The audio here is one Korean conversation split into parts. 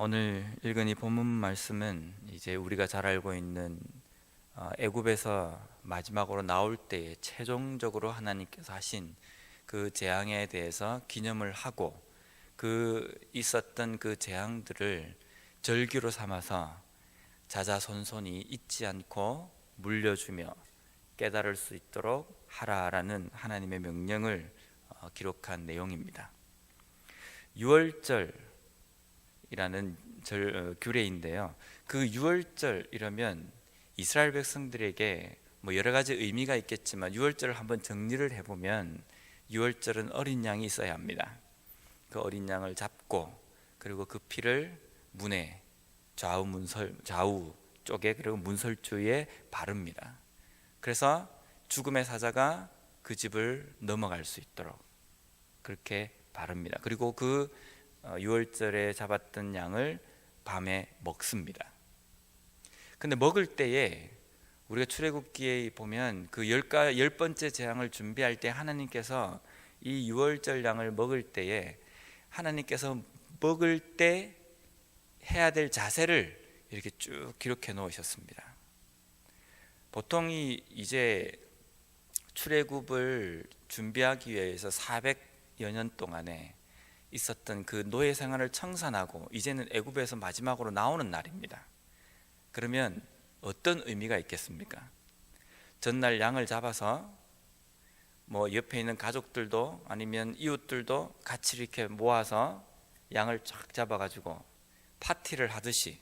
오늘 읽은 이 본문 말씀은 이제 우리가 잘 알고 있는 애굽에서 마지막으로 나올 때에 최종적으로 하나님께서 하신 그 재앙에 대해서 기념을 하고 그 있었던 그 재앙들을 절기로 삼아서 자자손손이 잊지 않고 물려주며 깨달을 수 있도록 하라라는 하나님의 명령을 기록한 내용입니다. 유월절이라는 규례인데요. 그 유월절 이러면 이스라엘 백성들에게 여러 가지 의미가 있겠지만 유월절을 한번 정리를 해보면 유월절은 어린 양이 있어야 합니다. 그 어린 양을 잡고 그리고 그 피를 문에 좌우 쪽에 그리고 문설주에 바릅니다. 그래서 죽음의 사자가 그 집을 넘어갈 수 있도록 그렇게 바릅니다. 그리고 그 유월절에 잡았던 양을 밤에 먹습니다. 근데 먹을 때에 우리가 출애굽기에 보면 그 열 번째 재앙을 준비할 때 하나님께서 이 유월절 양을 먹을 때에 하나님께서 먹을 때 해야 될 자세를 이렇게 쭉 기록해 놓으셨습니다. 보통 이제 출애굽을 준비하기 위해서 400여 년 동안에 있었던 그 노예 생활을 청산하고 이제는 애굽에서 마지막으로 나오는 날입니다. 그러면 어떤 의미가 있겠습니까? 전날 양을 잡아서 옆에 있는 가족들도 아니면 이웃들도 같이 이렇게 모아서 양을 쫙 잡아가지고 파티를 하듯이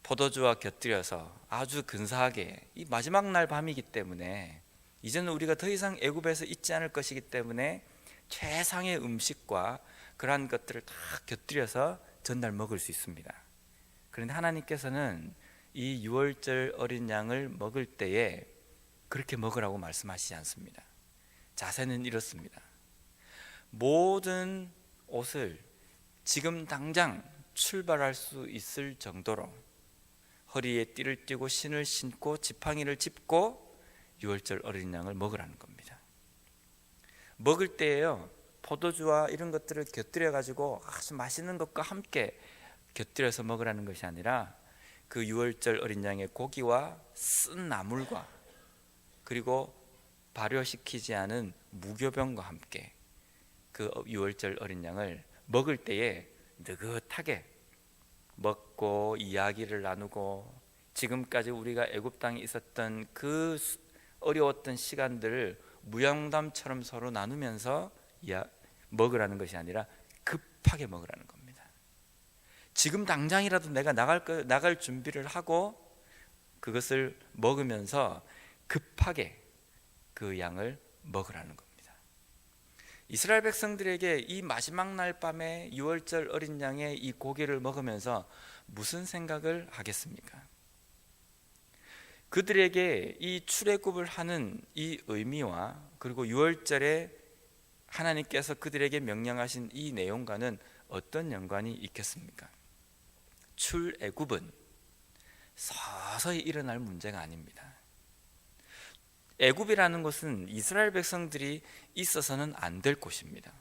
포도주와 곁들여서 아주 근사하게 이 마지막 날 밤이기 때문에 이제는 우리가 더 이상 애굽에서 있지 않을 것이기 때문에 최상의 음식과 그러한 것들을 다 곁들여서 전날 먹을 수 있습니다. 그런데 하나님께서는 이 유월절 어린 양을 먹을 때에 그렇게 먹으라고 말씀하시지 않습니다. 자세는 이렇습니다. 모든 옷을 지금 당장 출발할 수 있을 정도로 허리에 띠를 띠고 신을 신고 지팡이를 짚고 유월절 어린 양을 먹으라는 겁니다. 먹을 때에요, 포도주와 이런 것들을 곁들여 가지고 아주 맛있는 것과 함께 곁들여서 먹으라는 것이 아니라 그 유월절 어린 양의 고기와 쓴 나물과 그리고 발효시키지 않은 무교병과 함께 그 유월절 어린 양을 먹을 때에 느긋하게 먹고 이야기를 나누고 지금까지 우리가 애굽 땅에 있었던 그 어려웠던 시간들을 무용담처럼 서로 나누면서 먹으라는 것이 아니라 급하게 먹으라는 겁니다. 지금 당장이라도 내가 나갈 준비를 하고 그것을 먹으면서 급하게 그 양을 먹으라는 겁니다. 이스라엘 백성들에게 이 마지막 날 밤에 유월절 어린 양의 이 고기를 먹으면서 무슨 생각을 하겠습니까? 그들에게 이 출애굽을 하는 이 의미와 그리고 유월절에 하나님께서 그들에게 명령하신 이 내용과는 어떤 연관이 있겠습니까? 출애굽은 서서히 일어날 문제가 아닙니다. 애굽이라는 곳은 이스라엘 백성들이 있어서는 안 될 곳입니다.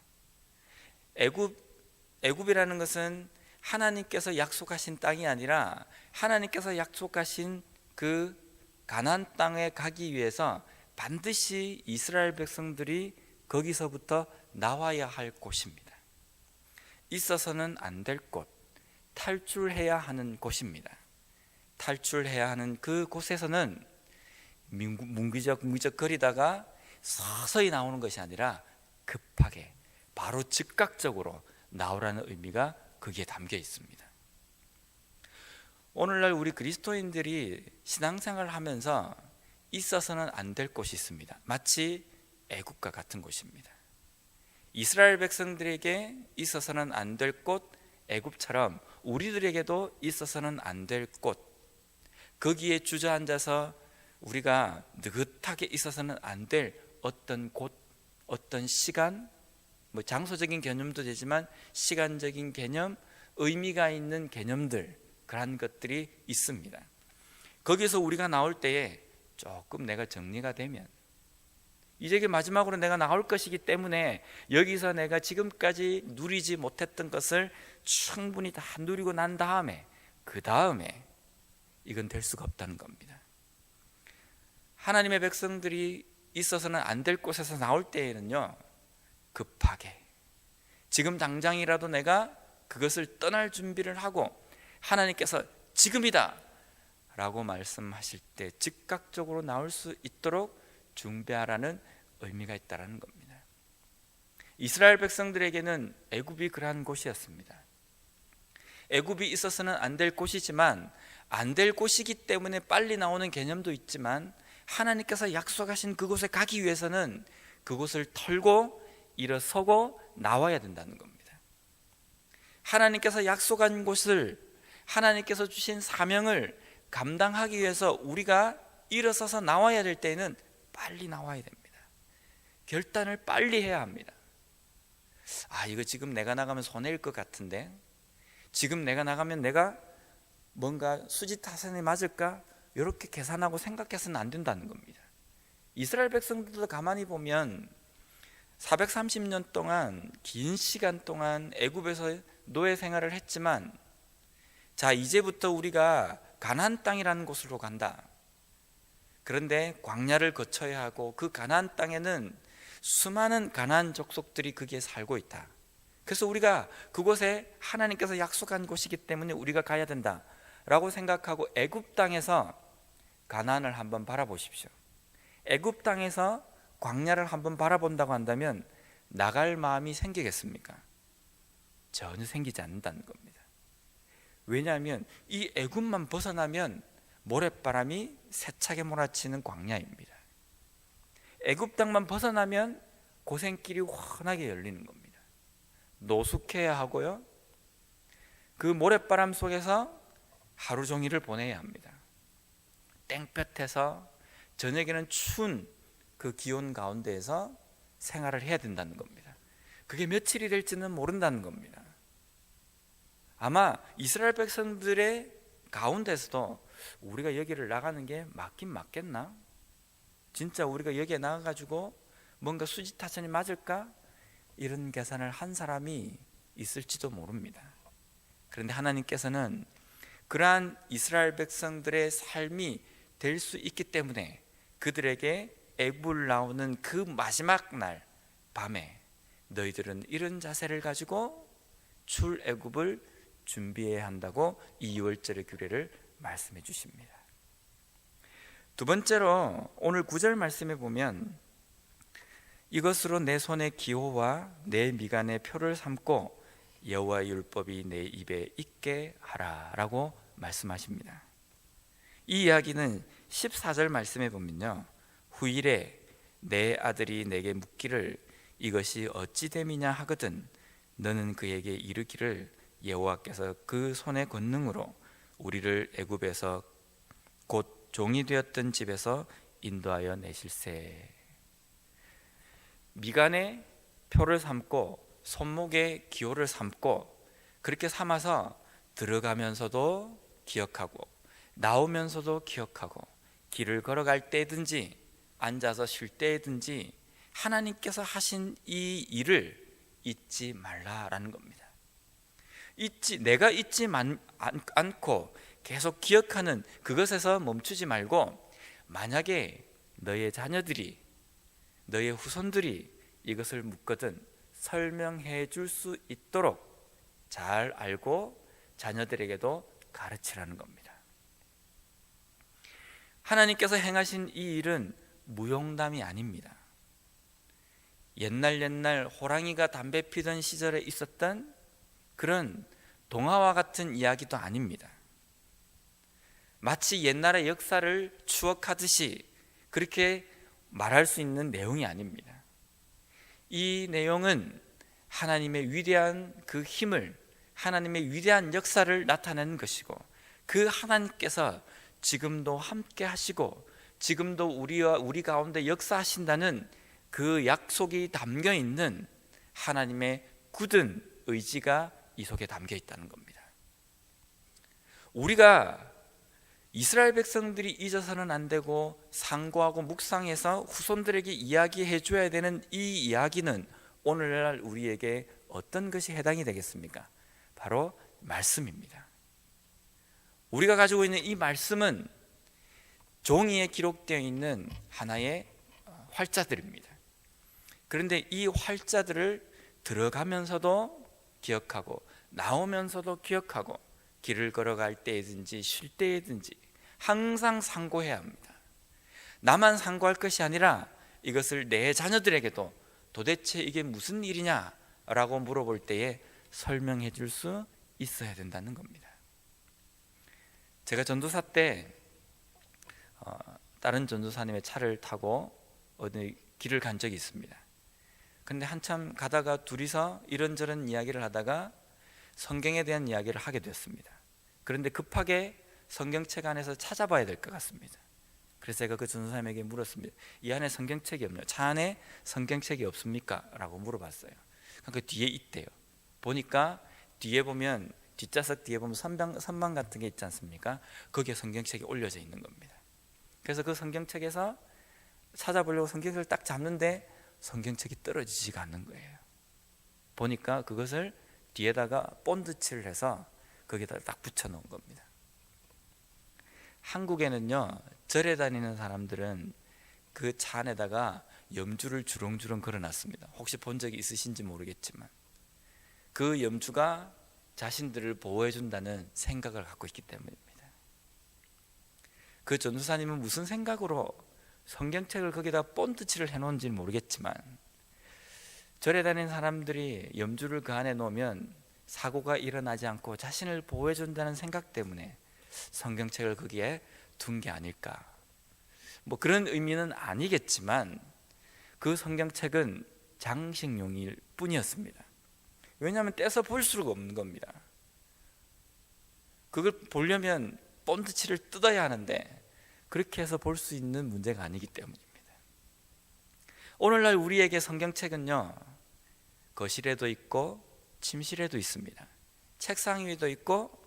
애굽이라는 것은 하나님께서 약속하신 땅이 아니라 하나님께서 약속하신 그 가나안 땅에 가기 위해서 반드시 이스라엘 백성들이 거기서부터 나와야 할 곳입니다. 있어서는 안 될 곳, 탈출해야 하는 곳입니다. 탈출해야 하는 그 곳에서는 문기적 거리다가 서서히 나오는 것이 아니라 급하게 바로 즉각적으로 나오라는 의미가 거기에 담겨 있습니다. 오늘날 우리 그리스도인들이 신앙생활을 하면서 있어서는 안 될 곳이 있습니다. 마치 애국과 같은 곳입니다. 이스라엘 백성들에게 있어서는 안 될 곳 애국처럼 우리들에게도 있어서는 안 될 곳, 거기에 주저앉아서 우리가 느긋하게 있어서는 안 될 어떤 곳, 어떤 시간, 장소적인 개념도 되지만 시간적인 개념, 의미가 있는 개념들, 그런 것들이 있습니다. 거기서 우리가 나올 때에 조금 내가 정리가 되면 이제 마지막으로 내가 나올 것이기 때문에 여기서 내가 지금까지 누리지 못했던 것을 충분히 다 누리고 난 다음에 그 다음에 이건 될 수가 없다는 겁니다. 하나님의 백성들이 있어서는 안 될 곳에서 나올 때에는요, 급하게 지금 당장이라도 내가 그것을 떠날 준비를 하고 하나님께서 지금이다 라고 말씀하실 때 즉각적으로 나올 수 있도록 준비하라는 의미가 있다는 겁니다. 이스라엘 백성들에게는 애굽이 그러한 곳이었습니다. 애굽이 있어서는 안 될 곳이지만 안 될 곳이기 때문에 빨리 나오는 개념도 있지만 하나님께서 약속하신 그곳에 가기 위해서는 그곳을 털고 일어서고 나와야 된다는 겁니다. 하나님께서 약속한 곳을, 하나님께서 주신 사명을 감당하기 위해서 우리가 일어서서 나와야 될 때에는 빨리 나와야 됩니다. 결단을 빨리 해야 합니다. 이거 지금 내가 나가면 손해일 것 같은데, 지금 내가 나가면 내가 뭔가 수지타산에 맞을까? 이렇게 계산하고 생각해서는 안 된다는 겁니다. 이스라엘 백성들도 가만히 보면 430년 동안 긴 시간 동안 애굽에서 노예 생활을 했지만, 자 이제부터 우리가 가나안 땅이라는 곳으로 간다. 그런데 광야를 거쳐야 하고 그 가나안 땅에는 수많은 가나안 족속들이 거기에 살고 있다. 그래서 우리가 그곳에 하나님께서 약속한 곳이기 때문에 우리가 가야 된다 라고 생각하고 애굽 땅에서 가나안을 한번 바라보십시오. 애굽 땅에서 광야를 한번 바라본다고 한다면 나갈 마음이 생기겠습니까? 전혀 생기지 않는다는 겁니다. 왜냐하면 이 애굽만 벗어나면 모래바람이 세차게 몰아치는 광야입니다. 애굽 땅만 벗어나면 고생길이 훤하게 열리는 겁니다. 노숙해야 하고요, 그 모래바람 속에서 하루 종일을 보내야 합니다. 땡볕에서 저녁에는 추운 그 기온 가운데에서 생활을 해야 된다는 겁니다. 그게 며칠이 될지는 모른다는 겁니다. 아마 이스라엘 백성들의 가운데서도 우리가 여기를 나가는 게 맞긴 맞겠나? 진짜 우리가 여기에 나가가지고 뭔가 수지타산이 맞을까? 이런 계산을 한 사람이 있을지도 모릅니다. 그런데 하나님께서는 그러한 이스라엘 백성들의 삶이 될 수 있기 때문에 그들에게 애굽을 나오는 그 마지막 날 밤에 너희들은 이런 자세를 가지고 출애굽을 준비해야 한다고 이 유월절의 규례를 말씀해 주십니다. 두 번째로 오늘 9절 말씀에 보면 이것으로 내 손의 기호와 내 미간의 표를 삼고 여호와의 율법이 내 입에 있게 하라 라고 말씀하십니다. 이 이야기는 14절 말씀에 보면요, 후일에 내 아들이 내게 묻기를 이것이 어찌 됨이냐 하거든 너는 그에게 이르기를 여호와께서 그 손의 권능으로 우리를 애굽에서 곧 종이 되었던 집에서 인도하여 내실세. 미간에 표를 삼고 손목에 기호를 삼고 그렇게 삼아서 들어가면서도 기억하고 나오면서도 기억하고 길을 걸어갈 때든지 앉아서 쉴 때든지 하나님께서 하신 이 일을 잊지 말라라는 겁니다. 내가 잊지 않고 계속 기억하는 그것에서 멈추지 말고, 만약에 너의 자녀들이, 너의 후손들이 이것을 묻거든 설명해 줄 수 있도록 잘 알고 자녀들에게도 가르치라는 겁니다. 하나님께서 행하신 이 일은 무용담이 아닙니다. 옛날 호랑이가 담배 피던 시절에 있었던 그런 동화와 같은 이야기도 아닙니다. 마치 옛날의 역사를 추억하듯이 그렇게 말할 수 있는 내용이 아닙니다. 이 내용은 하나님의 위대한 그 힘을, 하나님의 위대한 역사를 나타내는 것이고, 그 하나님께서 지금도 함께 하시고 지금도 우리 가운데 역사하신다는 그 약속이 담겨 있는 하나님의 굳은 의지가 이 속에 담겨 있다는 겁니다. 우리가 이스라엘 백성들이 잊어서는 안 되고 상고하고 묵상해서 후손들에게 이야기해 줘야 되는 이 이야기는 오늘날 우리에게 어떤 것이 해당이 되겠습니까? 바로 말씀입니다. 우리가 가지고 있는 이 말씀은 종이에 기록되어 있는 하나의 활자들입니다. 그런데 이 활자들을 들어가면서도 기억하고 나오면서도 기억하고 길을 걸어갈 때든지 쉴 때든지 항상 상고해야 합니다. 나만 상고할 것이 아니라 이것을 내 자녀들에게도 도대체 이게 무슨 일이냐라고 물어볼 때에 설명해 줄 수 있어야 된다는 겁니다. 제가 전도사 때 다른 전도사님의 차를 타고 어디 길을 간 적이 있습니다. 근데 한참 가다가 둘이서 이런저런 이야기를 하다가 성경에 대한 이야기를 하게 됐습니다. 그런데 급하게 성경책 안에서 찾아봐야 될 것 같습니다. 그래서 제가 그 전도사님에게 물었습니다. 이 안에 성경책이 없냐? 차 안에 성경책이 없습니까? 라고 물어봤어요. 그 뒤에 있대요. 보니까 뒤에 보면 뒷좌석 뒤에 보면 선반 같은 게 있지 않습니까? 거기에 성경책이 올려져 있는 겁니다. 그래서 그 성경책에서 찾아보려고 성경책을 딱 잡는데 성경책이 떨어지지가 않는 거예요. 보니까 그것을 뒤에다가 본드칠을 해서 거기다 딱 붙여 놓은 겁니다. 한국에는요, 절에 다니는 사람들은 그 차 안에다가 염주를 주렁주렁 걸어놨습니다. 혹시 본 적이 있으신지 모르겠지만 그 염주가 자신들을 보호해 준다는 생각을 갖고 있기 때문입니다. 그 전도사님은 무슨 생각으로 성경책을 거기다 본드칠을 해놓은지는 모르겠지만 절에 다니는 사람들이 염주를 그 안에 놓으면 사고가 일어나지 않고 자신을 보호해 준다는 생각 때문에 성경책을 거기에 둔 게 아닐까. 뭐 그런 의미는 아니겠지만 그 성경책은 장식용일 뿐이었습니다. 왜냐하면 떼서 볼 수가 없는 겁니다. 그걸 보려면 본드칠을 뜯어야 하는데 그렇게 해서 볼 수 있는 문제가 아니기 때문입니다. 오늘날 우리에게 성경책은요, 거실에도 있고 침실에도 있습니다. 책상 위에도 있고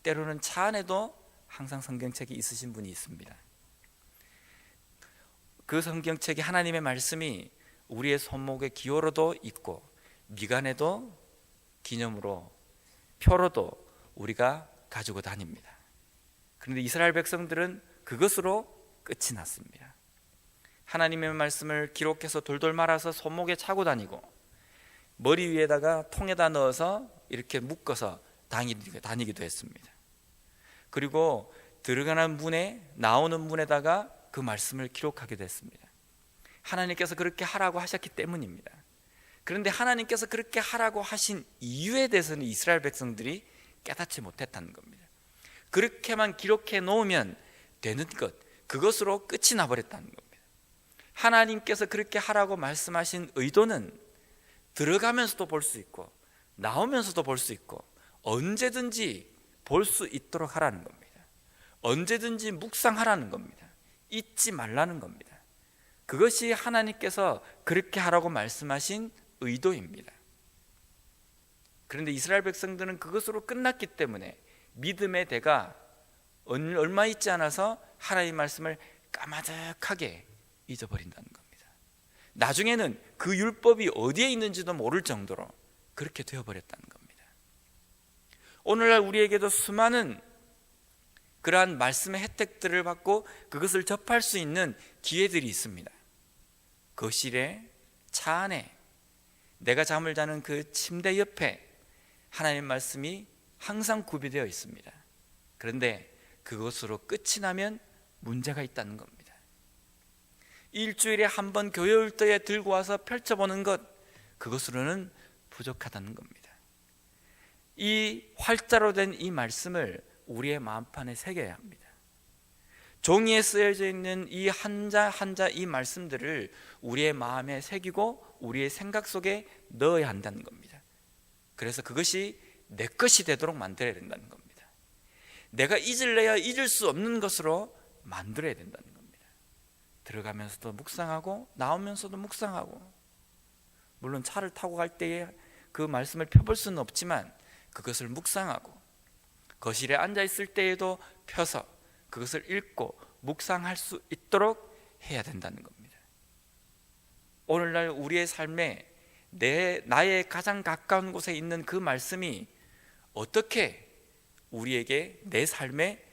때로는 차 안에도 항상 성경책이 있으신 분이 있습니다. 그 성경책이 하나님의 말씀이 우리의 손목에 기호로도 있고 미간에도 기념으로 표로도 우리가 가지고 다닙니다. 그런데 이스라엘 백성들은 그것으로 끝이 났습니다. 하나님의 말씀을 기록해서 돌돌 말아서 손목에 차고 다니고 머리 위에다가 통에다 넣어서 이렇게 묶어서 다니기도 했습니다. 그리고 들어가는 문에 나오는 문에다가 그 말씀을 기록하기도 했습니다. 하나님께서 그렇게 하라고 하셨기 때문입니다. 그런데 하나님께서 그렇게 하라고 하신 이유에 대해서는 이스라엘 백성들이 깨닫지 못했다는 겁니다. 그렇게만 기록해 놓으면 되는 것, 그것으로 끝이 나버렸다는 겁니다. 하나님께서 그렇게 하라고 말씀하신 의도는 들어가면서도 볼 수 있고 나오면서도 볼 수 있고 언제든지 볼 수 있도록 하라는 겁니다. 언제든지 묵상하라는 겁니다. 잊지 말라는 겁니다. 그것이 하나님께서 그렇게 하라고 말씀하신 의도입니다. 그런데 이스라엘 백성들은 그것으로 끝났기 때문에 믿음의 대가 얼마 있지 않아서 하나님의 말씀을 까마득하게 잊어버린다는 겁니다. 나중에는 그 율법이 어디에 있는지도 모를 정도로 그렇게 되어버렸다는 겁니다. 오늘날 우리에게도 수많은 그러한 말씀의 혜택들을 받고 그것을 접할 수 있는 기회들이 있습니다. 거실에, 차 안에, 내가 잠을 자는 그 침대 옆에 하나님의 말씀이 항상 구비되어 있습니다. 그런데 그것으로 끝이 나면 문제가 있다는 겁니다. 일주일에 한 번 교회율도에 들고 와서 펼쳐보는 것, 그것으로는 부족하다는 겁니다. 이 활자로 된 이 말씀을 우리의 마음판에 새겨야 합니다. 종이에 쓰여져 있는 이 한자 한자 이 말씀들을 우리의 마음에 새기고 우리의 생각 속에 넣어야 한다는 겁니다. 그래서 그것이 내 것이 되도록 만들어야 된다는 겁니다. 내가 잊을래야 잊을 수 없는 것으로 만들어야 된다는 겁니다. 들어가면서도 묵상하고 나오면서도 묵상하고, 물론 차를 타고 갈 때에 그 말씀을 펴볼 수는 없지만 그것을 묵상하고, 거실에 앉아 있을 때에도 펴서 그것을 읽고 묵상할 수 있도록 해야 된다는 겁니다. 오늘날 우리의 삶에 나의 가장 가까운 곳에 있는 그 말씀이 어떻게 우리에게 내 삶에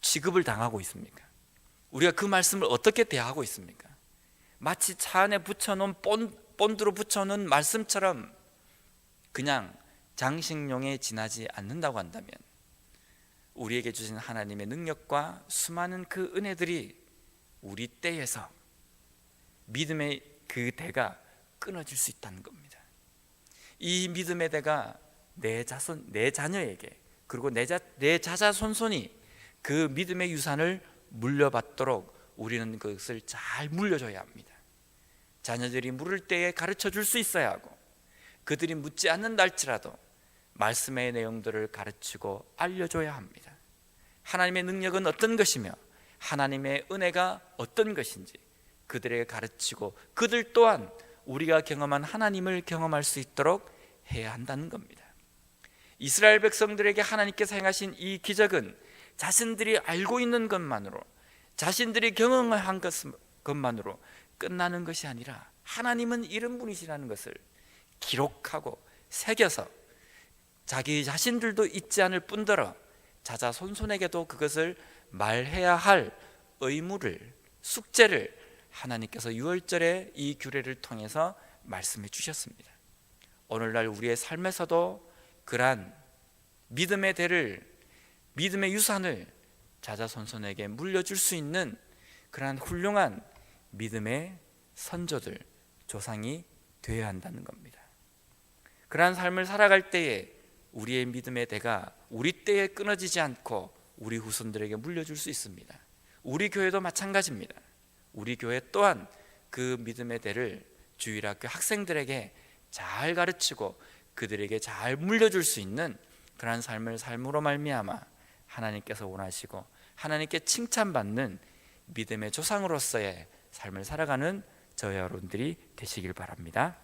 취급을 당하고 있습니까? 우리가 그 말씀을 어떻게 대하고 있습니까? 마치 차 안에 붙여놓은 본드로 붙여놓은 말씀처럼 그냥 장식용에 지나지 않는다고 한다면, 우리에게 주신 하나님의 능력과 수많은 그 은혜들이 우리 때에서 믿음의 그 대가 끊어질 수 있다는 겁니다. 이 믿음의 대가 내 자녀에게, 그리고 내 자자손손이 그 믿음의 유산을 물려받도록 우리는 그것을 잘 물려줘야 합니다. 자녀들이 물을 때에 가르쳐 줄 수 있어야 하고, 그들이 묻지 않는다 할지라도 말씀의 내용들을 가르치고 알려줘야 합니다. 하나님의 능력은 어떤 것이며 하나님의 은혜가 어떤 것인지 그들에게 가르치고, 그들 또한 우리가 경험한 하나님을 경험할 수 있도록 해야 한다는 겁니다. 이스라엘 백성들에게 하나님께서 행하신 이 기적은 자신들이 알고 있는 것만으로, 자신들이 경험한 것만으로 끝나는 것이 아니라, 하나님은 이런 분이시라는 것을 기록하고 새겨서 자기 자신들도 잊지 않을 뿐더러 자자손손에게도 그것을 말해야 할 의무를, 숙제를 하나님께서 유월절의 이 규례를 통해서 말씀해 주셨습니다. 오늘날 우리의 삶에서도 그러한 믿음의 대를, 믿음의 유산을 자자손손에게 물려줄 수 있는 그러한 훌륭한 믿음의 선조들, 조상이 되어야 한다는 겁니다. 그러한 삶을 살아갈 때에 우리의 믿음의 대가 우리 때에 끊어지지 않고 우리 후손들에게 물려줄 수 있습니다. 우리 교회도 마찬가지입니다. 우리 교회 또한 그 믿음의 대를 주일학교 학생들에게 잘 가르치고 그들에게 잘 물려줄 수 있는 그러한 삶을 삶으로 말미암아 하나님께서 원하시고 하나님께 칭찬받는 믿음의 조상으로서의 삶을 살아가는 저와 여러분들이 되시길 바랍니다.